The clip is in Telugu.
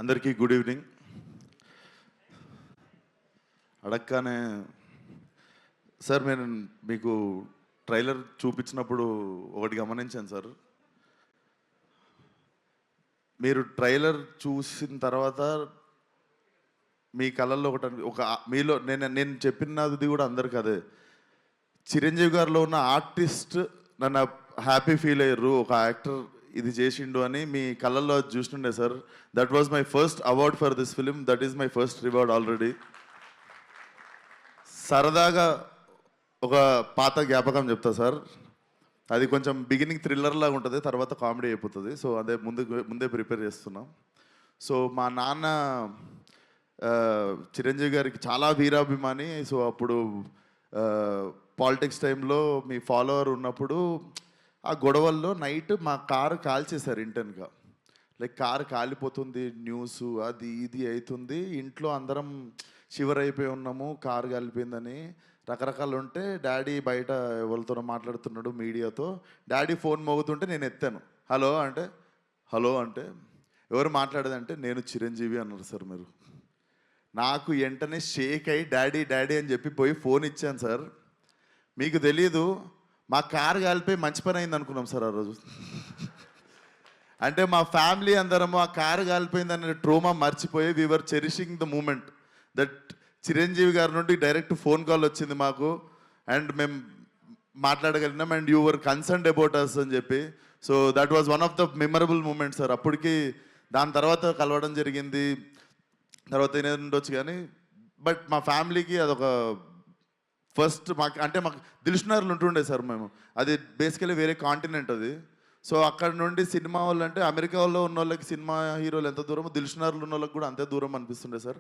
అందరికీ గుడ్ ఈవినింగ్. అడగగానే సార్ నేను మీకు ట్రైలర్ చూపించినప్పుడు ఒకటి గమనించాను సార్. మీరు ట్రైలర్ చూసిన తర్వాత మీ కళల్లో ఒక మీలో నేను చెప్పినది కూడా అందరికి అదే. చిరంజీవి గారిలో ఉన్న ఆర్టిస్ట్ నన్ను హ్యాపీ ఫీల్ అయ్యారు, ఒక యాక్టర్ ఇది చేసిండు అని మీ కళ్ళల్లో చూస్తుండే sir. That was my first award for this film. That is my first reward already. సరదాగా ఒక పాత జ్ఞాపకం చెప్తా సార్. అది కొంచెం బిగినింగ్ థ్రిల్లర్ లాగా ఉంటుంది, తర్వాత కామెడీ అయిపోతుంది. సో అదే ముందే ప్రిపేర్ చేస్తున్నాం. సో మా నాన్న చిరంజీవి గారికి చాలా వీరాభిమాని. సో అప్పుడు పాలిటిక్స్ టైంలో మీ ఫాలోవర్ ఉన్నప్పుడు ఆ గొడవల్లో నైట్ మా కారు కాల్చేశారు ఇంటెన్గా. లైక్ కారు కాలిపోతుంది, న్యూస్ అది ఇది అవుతుంది, ఇంట్లో అందరం షివర్ అయిపోయి ఉన్నాము, కారు కాలిపోయిందని రకరకాలు ఉంటే డాడీ బయట ఎవరితోనో మాట్లాడుతున్నాడు మీడియాతో. డాడీ ఫోన్ మోగుతుంటే నేను ఎత్తాను. హలో అంటే ఎవరు మాట్లాడేదంటే నేను చిరంజీవి అన్నారు సార్. మీరు నాకు వెంటనే షేక్ అయ్యి డాడీ అని చెప్పి పోయి ఫోన్ ఇచ్చాను సార్. మీకు తెలీదు, మా కారు కాలిపోయి మంచి పని అయింది అనుకున్నాం సార్ ఆ రోజు. అంటే మా ఫ్యామిలీ అందరము ఆ కారు కాలిపోయిందనే ట్రోమా మర్చిపోయి we are cherishing the moment that Chiranjeevi గారి నుండి డైరెక్ట్ ఫోన్ కాల్ వచ్చింది మాకు అండ్ మేము మాట్లాడగలిగినాం and you were concerned about us అని చెప్పి. So that was one of the memorable moment sir. అప్పటికి దాని తర్వాత కలవడం జరిగింది, తర్వాత ఏదైనా ఉండొచ్చు కానీ బట్ మా ఫ్యామిలీకి అదొక ఫస్ట్ మాకు దిల్షునగర్లో ఉంటుండే సార్ మేము. అది బేసికలీ వేరే కాంటినెంట్ అది. సో అక్కడ నుండి సినిమా వాళ్ళు అంటే అమెరికా వాళ్ళు ఉన్న వాళ్ళకి సినిమా హీరోలు ఎంత దూరమో దిల్షునగర్లో ఉన్న వాళ్ళకి కూడా అంతే దూరం అనిపిస్తుండే సార్.